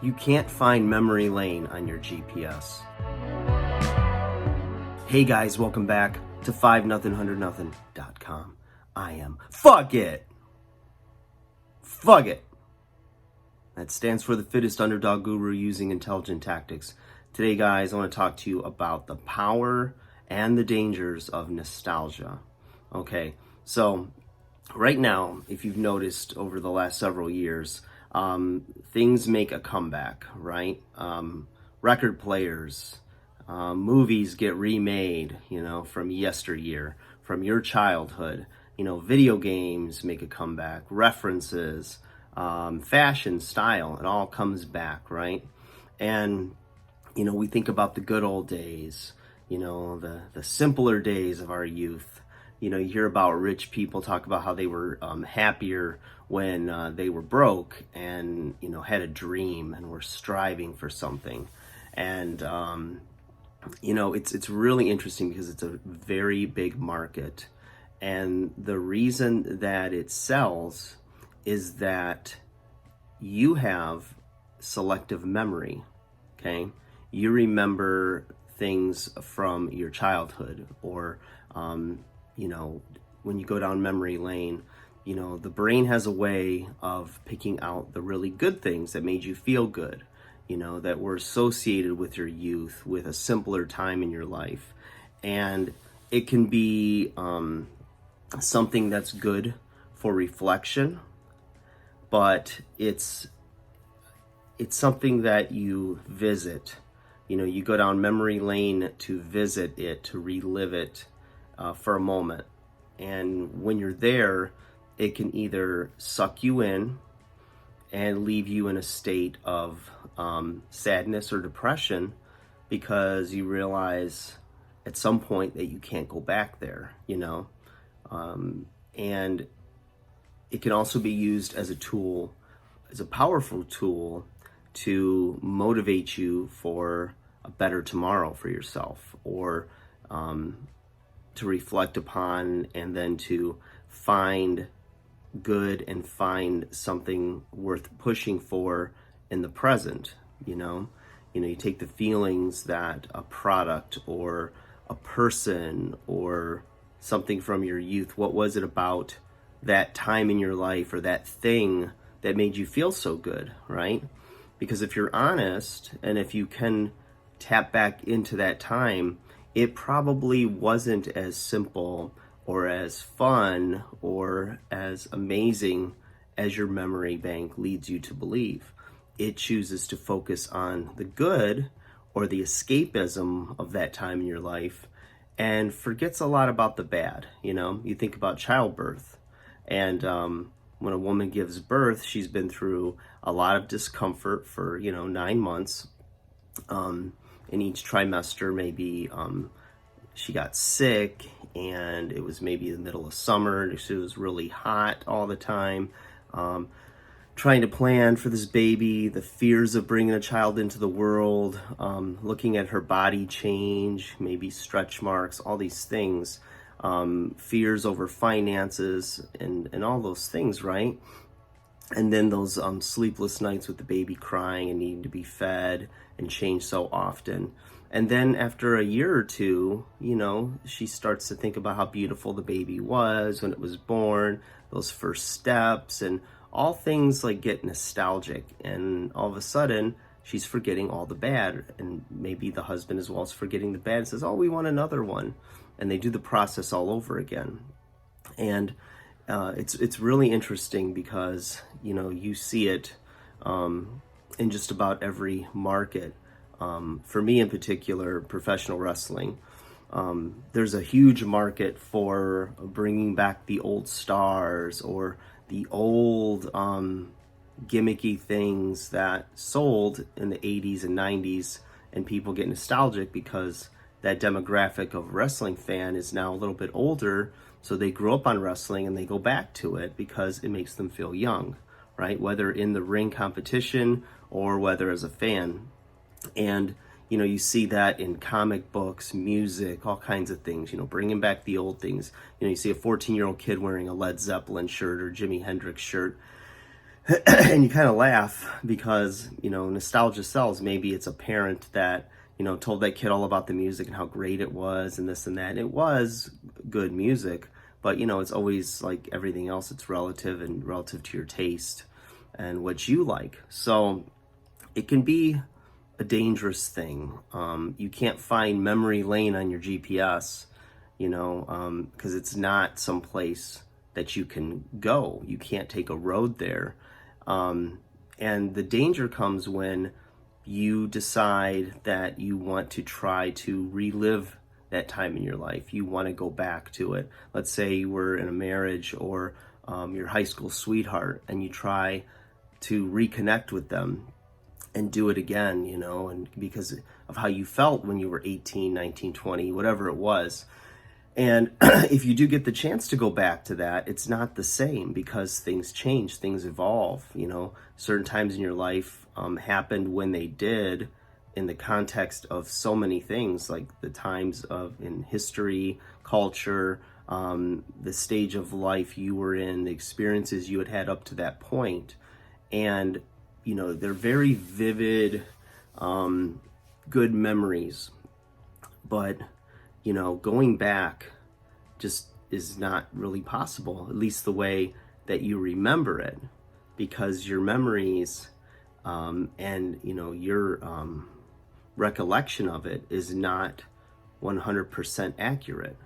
You can't find memory lane on your GPS. Hey guys, welcome back to 5nothing100nothing.com. I am Fuck It. That stands for the fittest underdog guru using intelligent tactics. Today, guys, I want to talk to you about the power and the dangers of nostalgia. Okay, so right now, if you've noticed over the last several years, things make a comeback, right? Record players, movies get remade, from yesteryear, from your childhood. Video games make a comeback, references, fashion, style, it all comes back, right? And, we think about the good old days, the simpler days of our youth. You hear about rich people talk about how they were happier when they were broke and, had a dream and were striving for something. And, it's really interesting because it's a very big market. And the reason that it sells is that you have selective memory, okay? You remember things from your childhood or, when you go down memory lane, the brain has a way of picking out the really good things that made you feel good, that were associated with your youth, with a simpler time in your life. And it can be something that's good for reflection, but it's something that you visit. You go down memory lane to visit it, to relive it for a moment. And when you're there, it can either suck you in and leave you in a state of sadness or depression because you realize at some point that you can't go back there, and it can also be used as a tool, as a powerful tool to motivate you for a better tomorrow for yourself, or to reflect upon and then to find good and find something worth pushing for in the present. You take the feelings that a product or a person or something from your youth, what was it about that time in your life or that thing that made you feel so good, right? Because if you're honest and if you can tap back into that time, it probably wasn't as simple or as fun or as amazing as your memory bank leads you to believe. It chooses to focus on the good or the escapism of that time in your life and forgets a lot about the bad. You think about childbirth, and when a woman gives birth, she's been through a lot of discomfort for 9 months. In each trimester, maybe she got sick, and it was maybe the middle of summer. It was really hot all the time. Trying to plan for this baby, the fears of bringing a child into the world, looking at her body change, maybe stretch marks, all these things, fears over finances and all those things, right? And then those sleepless nights with the baby crying and needing to be fed and changed so often. And then after a year or two, she starts to think about how beautiful the baby was when it was born, those first steps, and all things like get nostalgic. And all of a sudden, she's forgetting all the bad. And maybe the husband as well is forgetting the bad and says, oh, we want another one. And they do the process all over again. And it's really interesting because, you see it in just about every market. For me in particular, professional wrestling, there's a huge market for bringing back the old stars or the old gimmicky things that sold in the 80s and 90s, and people get nostalgic because that demographic of wrestling fan is now a little bit older, so they grew up on wrestling and they go back to it because it makes them feel young, right? Whether in the ring competition or whether as a fan. And you see that in comic books, music, all kinds of things, bringing back the old things. You see a 14-year-old kid wearing a Led Zeppelin shirt or Jimi Hendrix shirt, And you kind of laugh because, nostalgia sells. Maybe it's a parent that, told that kid all about the music and how great it was and this and that. And it was good music, but, it's always like everything else. It's relative and relative to your taste and what you like. So it can be a dangerous thing. You can't find memory lane on your GPS, because it's not someplace that you can go. You can't take a road there. And the danger comes when you decide that you want to try to relive that time in your life. You want to go back to it. Let's say you were in a marriage or your high school sweetheart, and you try to reconnect with them and do it again, and because of how you felt when you were 18, 19, 20, whatever it was. And if you do get the chance to go back to that, it's not the same because things change, things evolve. Certain times in your life happened when they did in the context of so many things, like the times in history, culture, the stage of life you were in, the experiences you had had up to that point. And, they're very vivid, good memories. But going back just is not really possible, at least the way that you remember it, because your memories and your recollection of it is not 100% accurate.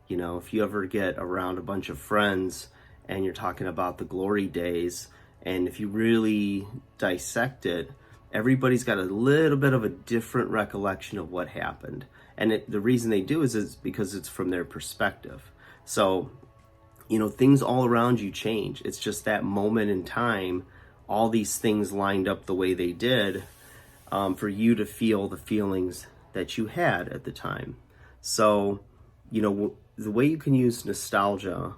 If you ever get around a bunch of friends and you're talking about the glory days, and if you really dissect it, everybody's got a little bit of a different recollection of what happened. And the reason they do is because it's from their perspective. So, things all around you change. It's just that moment in time, all these things lined up the way they did for you to feel the feelings that you had at the time. So, the way you can use nostalgia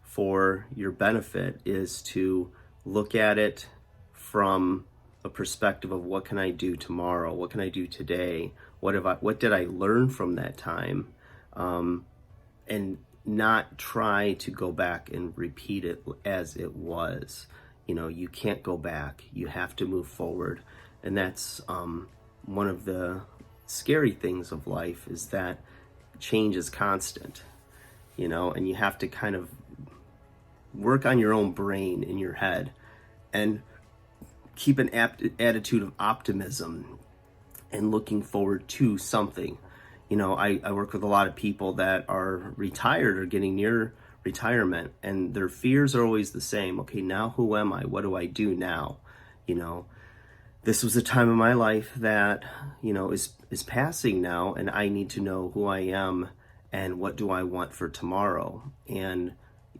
for your benefit is to look at it from a perspective of what can I do tomorrow? What can I do today? What did I learn from that time? And not try to go back and repeat it as it was. You can't go back. You have to move forward. And that's one of the scary things of life, is that change is constant, and you have to kind of work on your own brain in your head and keep an attitude of optimism and looking forward to something. I work with a lot of people that are retired or getting near retirement, and their fears are always the same. Okay, now who am I? What do I do now? This was a time in my life that, is passing now, and I need to know who I am and what do I want for tomorrow. And,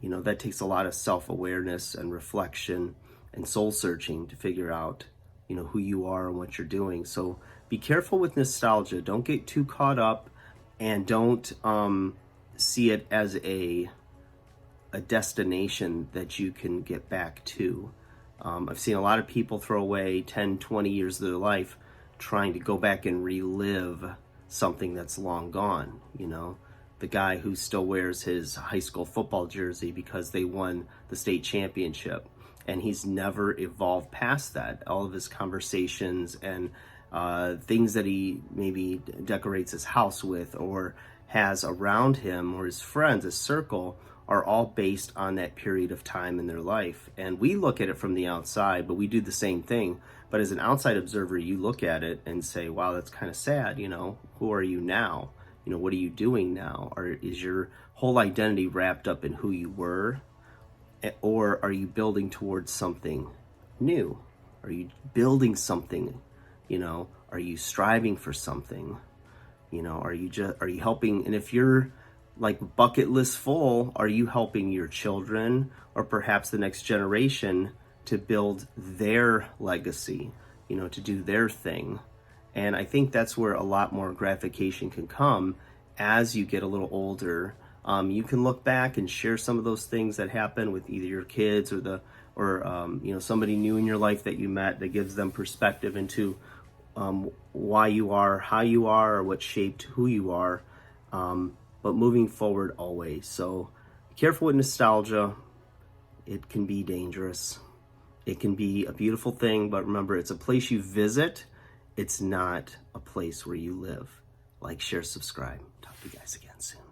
that takes a lot of self-awareness and reflection and soul searching to figure out, who you are and what you're doing. So be careful with nostalgia. Don't get too caught up, and don't see it as a destination that you can get back to. I've seen a lot of people throw away 10, 20 years of their life trying to go back and relive something that's long gone. The guy who still wears his high school football jersey because they won the state championship, and he's never evolved past that. All of his conversations and things that he maybe decorates his house with or has around him, or his friends, his circle, are all based on that period of time in their life. And we look at it from the outside, but we do the same thing. But as an outside observer, you look at it and say, wow, that's kind of sad. Who are you now? What are you doing now? Or is your whole identity wrapped up in who you were? Or are you building towards something new? Are you building something? Are you striving for something? Are you helping? And if you're like bucket list full, are you helping your children or perhaps the next generation to build their legacy, to do their thing? And I think that's where a lot more gratification can come as you get a little older. You can look back and share some of those things that happen with either your kids or somebody new in your life that you met, that gives them perspective into why you are, how you are, or what shaped who you are. But moving forward always. So be careful with nostalgia. It can be dangerous. It can be a beautiful thing, but remember, it's a place you visit. It's not a place where you live. Like, share, subscribe. Talk to you guys again soon.